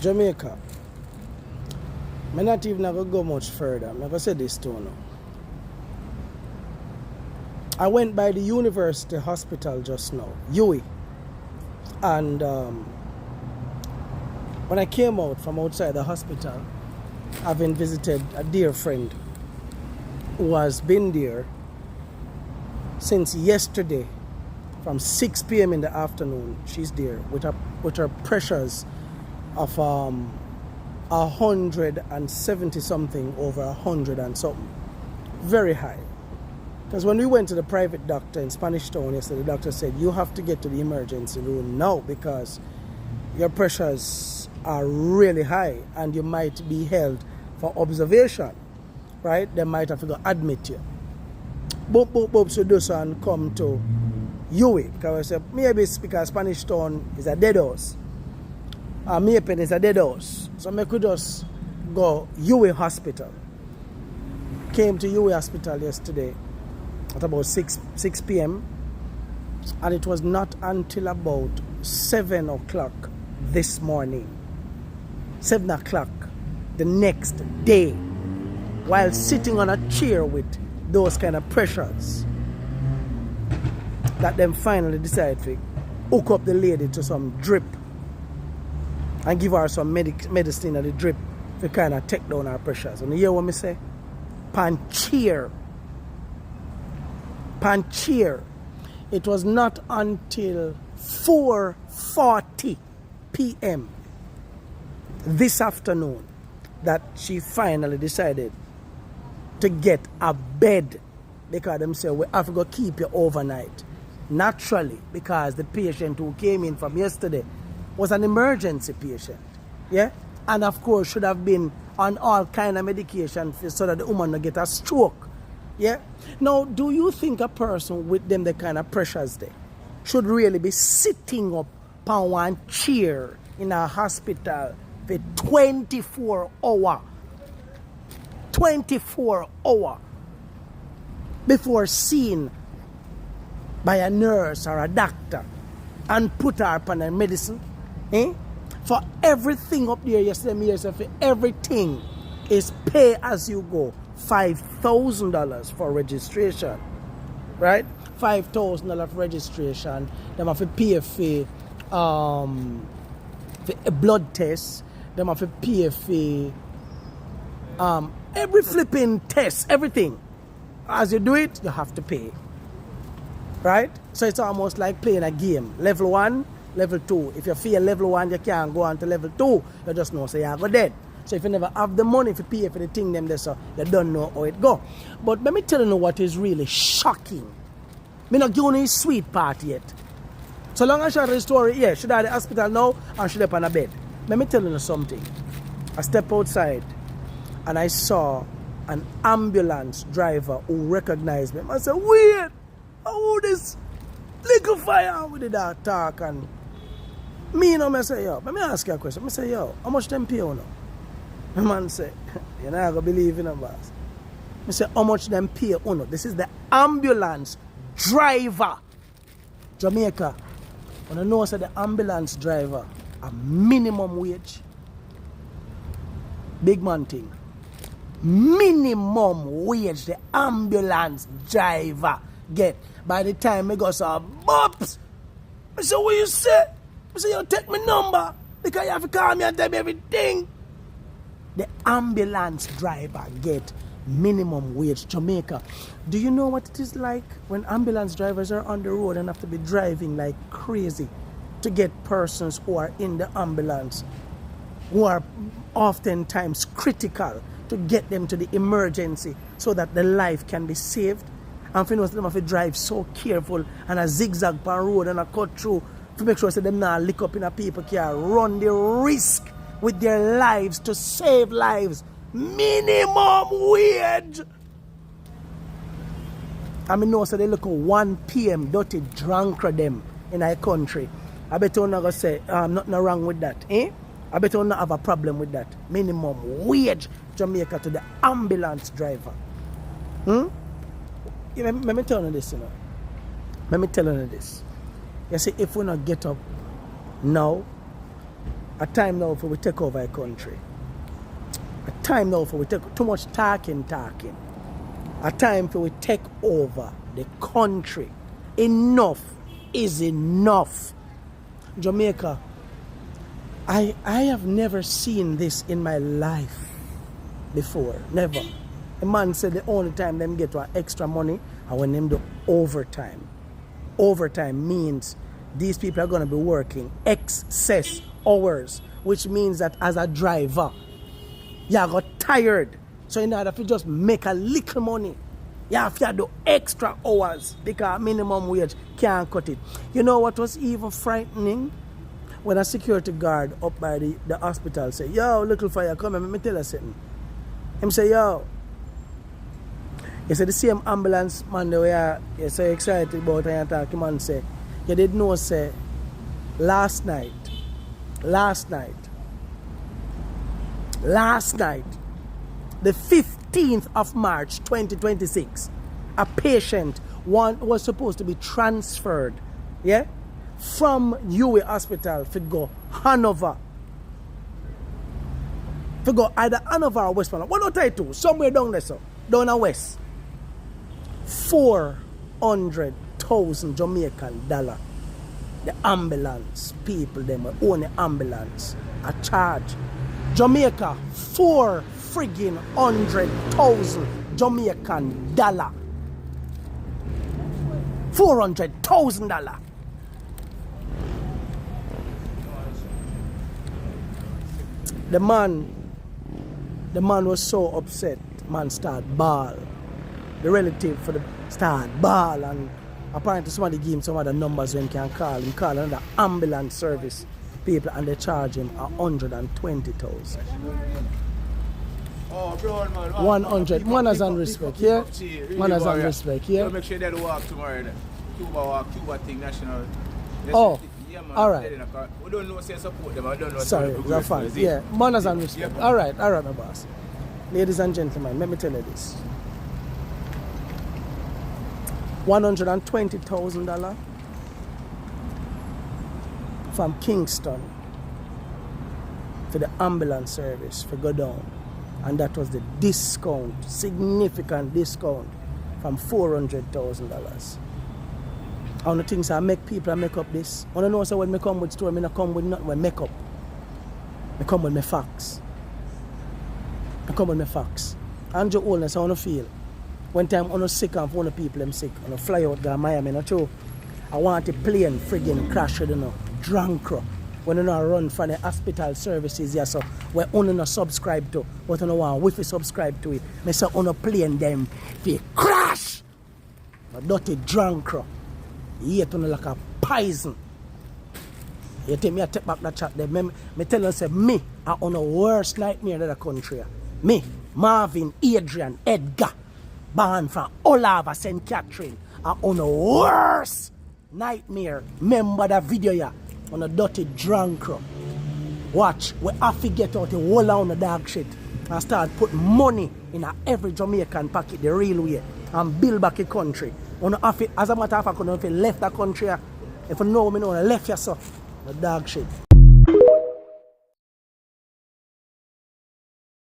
Jamaica, I'm not even going to go much further. I'm going to say this to you. I went by the University Hospital just now, UWI. And when I came out from outside the hospital, having visited a dear friend who has been there since yesterday from 6 p.m. in the afternoon. She's there with her pressures of 170 something over 100 and something. Very high. Because when we went to the private doctor in Spanish Town yesterday, the doctor said, you have to get to the emergency room now because your pressures are really high and you might be held for observation, right? They might have to go admit you. Boop, so do so and come to UWI. Because I said, maybe it's because Spanish Town is a dead house. Mapen is a dead house. So I could just go UWI Hospital. Came to UWI Hospital yesterday at about 6 p.m. and it was not until about 7 o'clock this morning, 7 o'clock the next day, while sitting on a chair with those kind of pressures, that them finally decided to hook up the lady to some drip and give her some medicine at the drip to kind of take down her pressures. And you hear what me say? Pancheer. It was not until 4:40 p.m. this afternoon that she finally decided to get a bed, because them say we have to go keep you overnight. Naturally, because the patient who came in from yesterday was an emergency patient, yeah, and of course should have been on all kind of medication so that the woman not get a stroke. Yeah. Now, do you think a person with them the kind of pressures there should really be sitting up on one chair in a hospital for 24 hours? 24 hours before seen by a nurse or a doctor and put her upon a medicine? For everything up there yesterday, for everything is pay as you go. $5,000 for registration, right? $5,000 for registration. They have to pay for a blood test. They have to pay for every flipping test, everything. As you do it, you have to pay, right? So it's almost like playing a game. Level 1, level 2. If you fail level 1, you can't go on to level 2. You just know, so you go dead. So if you never have the money to pay for the thing them there, so you don't know how it go. But let me tell you what is really shocking. Me not give you a sweet part yet. So long as I share the story, yeah, should I at the hospital now or should I on a bed? Let me tell you something. I step outside and I saw an ambulance driver who recognized me. I said, wait, how this little fire with the dark talk? And me, I say, yo, let me ask you a question. I say, yo, how much them pay you now? My man say, you're not going to believe in them, boss. I say, how much them pay you now? This is the ambulance driver. Jamaica, when I know the ambulance driver, a minimum wage. Big man thing. Minimum wage the ambulance driver get. By the time I go some bumps, I say, what you say? I say, you take my number because you have to call me and tell me everything. The ambulance driver get minimum wage. Jamaica, do you know what it is like when ambulance drivers are on the road and have to be driving like crazy to get persons who are in the ambulance, who are oftentimes critical, to get them to the emergency so that the life can be saved? And for you know, them have to drive so careful and a zigzag per road and a cut through to make sure that them not lick up in a people car, run the risk with their lives to save lives. Minimum wage. I mean, know so they look at 1 p.m. dirty drunk them in our country. I bet you're not going to say, nothing wrong with that. I bet you'll not have a problem with that. Minimum wage, Jamaica, to the ambulance driver. Let me tell you this, you know. Let me tell you this. You see, if we not get up now A time now for we take over a country. A time now for we take too much talking. A time for we take over the country. Enough is enough. Jamaica, I have never seen this in my life before. Never. A man said the only time them get to extra money and when them do overtime. Overtime means these people are going to be working excess hours, which means that as a driver, you got tired. So in order to just make a little money, you have to do extra hours because minimum wage can't cut it. You know what was even frightening? When a security guard up by the hospital say, yo, little fire, come and let me tell you something. Him say, yo. He said the same ambulance man that we are so excited about and you talk, him and say, you did know, say, last night, the 15th of March 2026, a patient was supposed to be transferred, yeah, from UWI Hospital to go Hanover. To go either Hanover or Westmoreland. What do I do? Somewhere down there, so down the west. $400,000 Jamaican dollar. The ambulance people, them own the ambulance, a charge. Jamaica, $400,000 Jamaican dollar. $400,000. The man was so upset. Man started bawl. The relative for the started bawl, and apparently somebody gave him some other numbers when he can call. He called another ambulance service people and they charge him 120,000. Oh, bro, man. 100. Manners and respect, yeah? Manners and respect, yeah? Make sure they walk tomorrow. Cuba thing, national. Oh, yeah, man. all right. We don't know say support them. I don't know. Sorry, that's fine. Yeah, manners and respect. Yeah, all right, my boss. Ladies and gentlemen, let me tell you this. $120,000 from Kingston for the ambulance service for go down, and that was the discount, significant discount from $400,000. All the things I make people make up this. I don't know, so when I come with story, I don't come with nothing with makeup. I come with my facts. And your oldness, I want to feel. One time I'm sick and one of the people I'm sick. I fly out to Miami, not true. I want a plane friggin' crash, you know, drunk. When you know run for the hospital services, yeah, so we're only not subscribe to, but you know want if you subscribe to it. I say on a plane them they crash. A dirty drunk. You eat on like a poison. You tell me I take back that chat there. Me tell you say me I on the worst nightmare in the country. Me, Marvin, Adrian, Edgar, born from Olava, St. Catherine, are on the worst nightmare. Remember that video here on a dirty drunk. Watch, we have to get out the whole on the dog shit and start putting money in every Jamaican pocket the real way and build back a country. As a matter of fact, if you left the country, if you know me, left yourself, the dog shit.